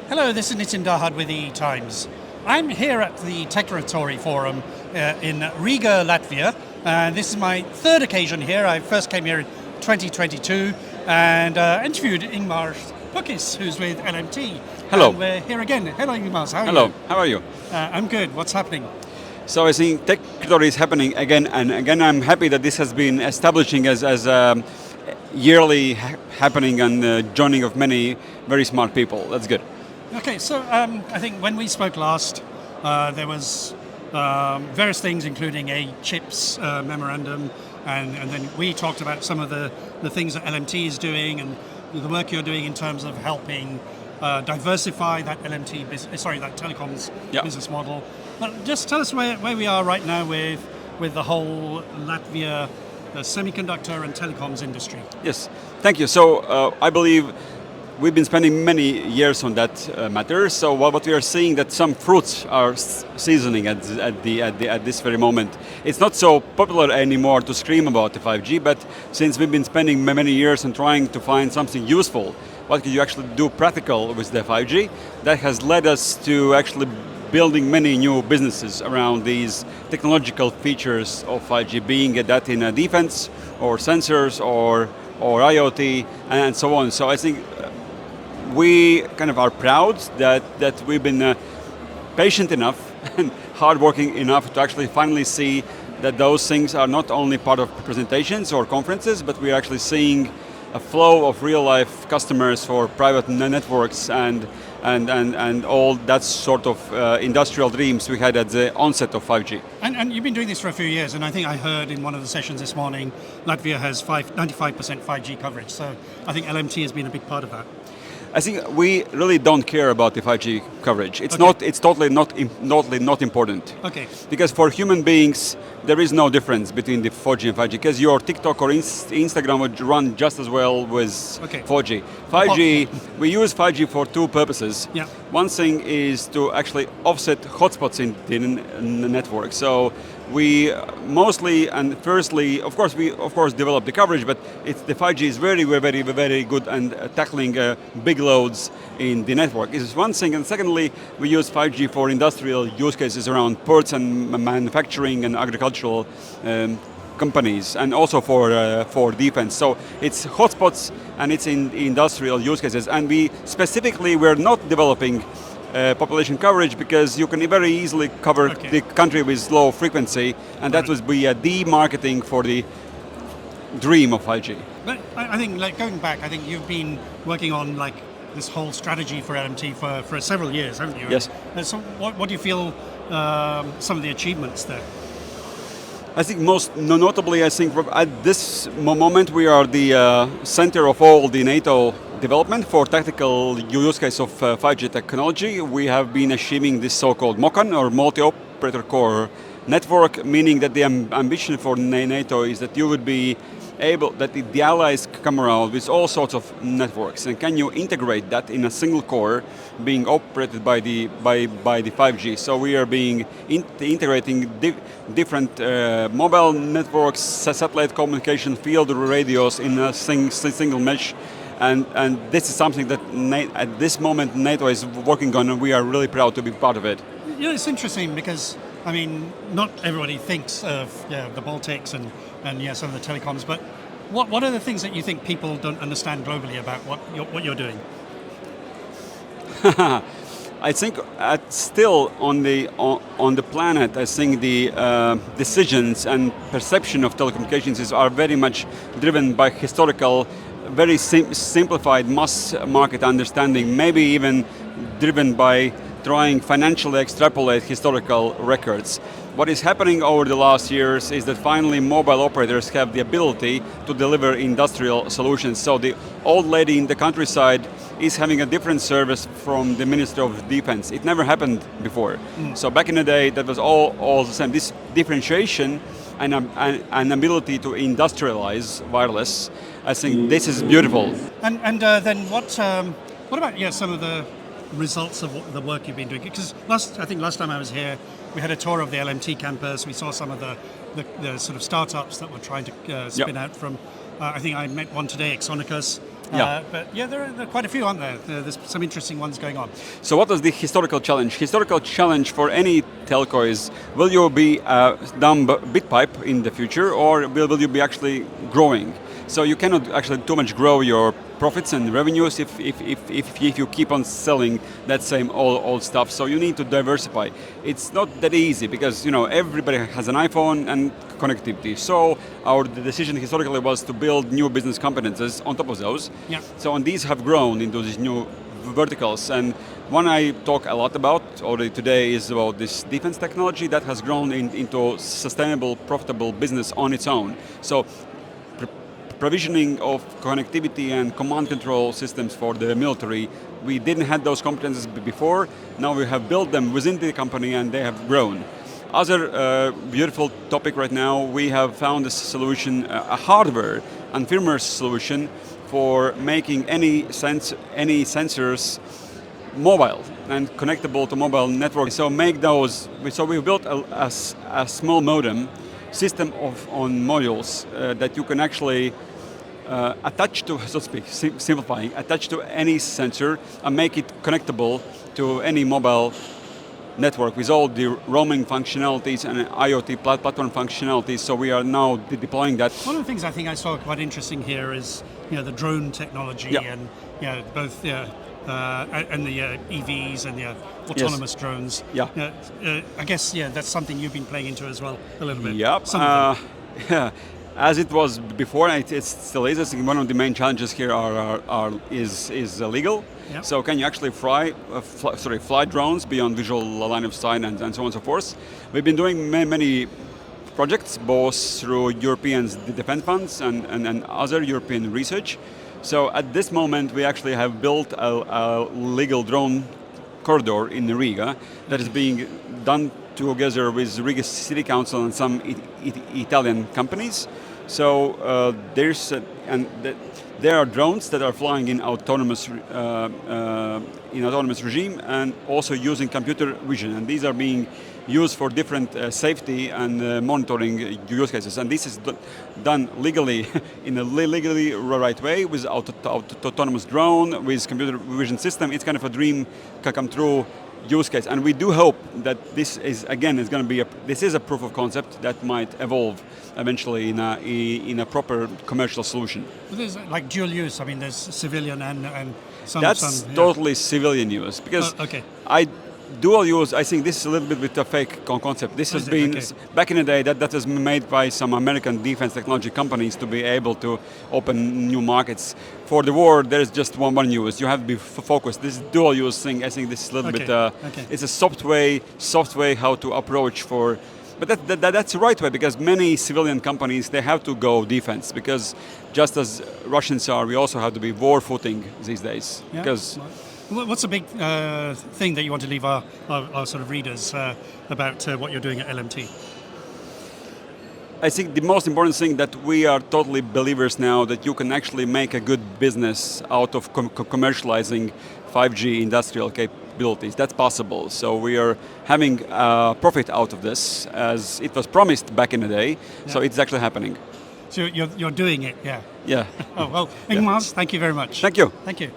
Hello, this is Nitin Dahad with the Times. I'm here at the Techritory Forum in Riga, Latvia. This is my third occasion here. I first came here in 2022 and interviewed Ingmars Pukis, who's with LMT. Hello. And we're here again. Hello, Ingmars. How are you? Hello. How are you? I'm good. What's happening? So I think Techritory is happening again and again. I'm happy that this has been establishing as yearly happening and joining of many very smart people. That's good. Okay, so I think when we spoke last, there was various things, including a CHIPS memorandum, and then we talked about some of the things that LMT is doing and the work you're doing in terms of helping diversify that that telecoms business model. But just tell us where we are right now with the whole Latvia semiconductor and telecoms industry. Yes, thank you. So I believe we've been spending many years on that matter. So what we are seeing that some fruits are seasoning at this very moment. It's not so popular anymore to scream about the 5G, but since we've been spending many years on trying to find something useful, what can you actually do practical with the 5G? That has led us to actually building many new businesses around these technological features of 5G, being that in defense or sensors or IoT and so on. So I think we kind of are proud that we've been patient enough and hardworking enough to actually finally see that those things are not only part of presentations or conferences, but we're actually seeing a flow of real life customers for private networks and all that sort of industrial dreams we had at the onset of 5G. And you've been doing this for a few years, and I think I heard in one of the sessions this morning, Latvia has 95% 5G coverage, so I think LMT has been a big part of that. I think we really don't care about the 5G coverage. It's totally not important. Okay. Because for human beings, there is no difference between the 4G and 5G. Because your TikTok or Instagram would run just as well with 4G. 5G, we use 5G for two purposes. Yeah. One thing is to actually offset hotspots in the network. So we mostly and firstly, of course, develop the coverage, but the 5G is very good and tackling big loads in the network. This is one thing, and secondly, we use 5G for industrial use cases around ports and manufacturing and agricultural companies, and also for defense. So it's hotspots and it's in industrial use cases, and we're not developing population coverage because you can very easily cover the country with low frequency, and that would be a demarketing for the dream of 5G. But I think, going back, I think you've been working on this whole strategy for LMT for several years, haven't you? Yes. So what do you feel some of the achievements there? I think most notably, at this moment we are the center of all the NATO development for tactical use case of 5G technology. We have been achieving this so-called MOCAN, or multi-operator core network, meaning that the ambition for NATO is that you would be able, that the allies come around with all sorts of networks, and can you integrate that in a single core being operated by the 5G. So we are integrating different mobile networks, satellite communication, field radios in a single mesh. And this is something that at this moment NATO is working on, and we are really proud to be part of it. It's interesting because, I mean, not everybody thinks of the Baltics and some of the telecoms, but what are the things that you think people don't understand globally about what you're doing? I think still on the planet, I think the decisions and perception of telecommunications are very much driven by historical, very simplified mass market understanding, maybe even driven by trying financially extrapolate historical records. What is happening over the last years is that finally mobile operators have the ability to deliver industrial solutions. So the old lady in the countryside is having a different service from the Ministry of Defense. It never happened before. So back in the day, that was all the same. This differentiation and an ability to industrialize wireless, I think this is beautiful. And then what about some of the results of the work you've been doing? Because last time I was here, we had a tour of the LMT campus. We saw some of the sort of startups that were trying to spin out from. I think I met one today, Exonicus. Yeah. But yeah, there are quite a few, aren't there? There's some interesting ones going on. So what was the historical challenge? Historical challenge for any telco is, will you be a dumb bit pipe in the future, or will you be actually growing? So you cannot actually too much grow your profits and revenues if you keep on selling that same old stuff. So you need to diversify. It's not that easy because everybody has an iPhone and connectivity. So our decision historically was to build new business competences on top of those. Yeah. So and these have grown into these new verticals. And one I talk a lot about already today is about this defense technology that has grown into sustainable, profitable business on its own. So provisioning of connectivity and command control systems for the military. We didn't have those competences before. Now we have built them within the company and they have grown. Other beautiful topic right now, we have found a solution, a hardware and firmware solution for making any sensors mobile and connectable to mobile network. So we built a small modem system on modules that you can actually attach to, so to speak, simplifying, attach to any sensor and make it connectable to any mobile network with all the roaming functionalities and IoT platform functionalities. So we are now deploying that. One of the things I think I saw quite interesting here is the drone technology and both and the EVs and the autonomous drones. Yeah. I guess that's something you've been playing into as well a little bit. Yep. Yeah. As it was before, it still is. I think one of the main challenges here is legal. Yep. So can you actually fly drones beyond visual line of sight and so on and so forth? We've been doing many projects, both through European defense funds and other European research. So at this moment, we actually have built a legal drone corridor in Riga that is being done together with Riga City Council and some Italian companies. So there are drones that are flying in autonomous regime and also using computer vision, and these are being used for different safety and monitoring use cases. And this is done legally in a legally right way with autonomous drone with computer vision system. It's kind of a dream come true use case, and we do hope that this is going to be a proof of concept that might evolve eventually in a proper commercial solution. But there's like dual use. I mean, there's civilian and some. That's totally civilian use because dual use. I think this is a little bit a fake concept. This has been back in the day that was made by some American defense technology companies to be able to open new markets. For the war, there is just one use. You have to be focused. This dual use thing, I think this is a little bit. It's a soft way how to approach for. But that's the right way because many civilian companies, they have to go defense because just as Russians are, we also have to be war footing these days. Yeah. Because what's the big thing that you want to leave our sort of readers about what you're doing at LMT? I think the most important thing that we are totally believers now that you can actually make a good business out of commercializing 5G industrial capabilities. That's possible. So we are having profit out of this as it was promised back in the day. Yeah. So it's actually happening. So you're doing it, yeah? Yeah. Oh, well, Ingmars, thank you very much. Thank you. Thank you.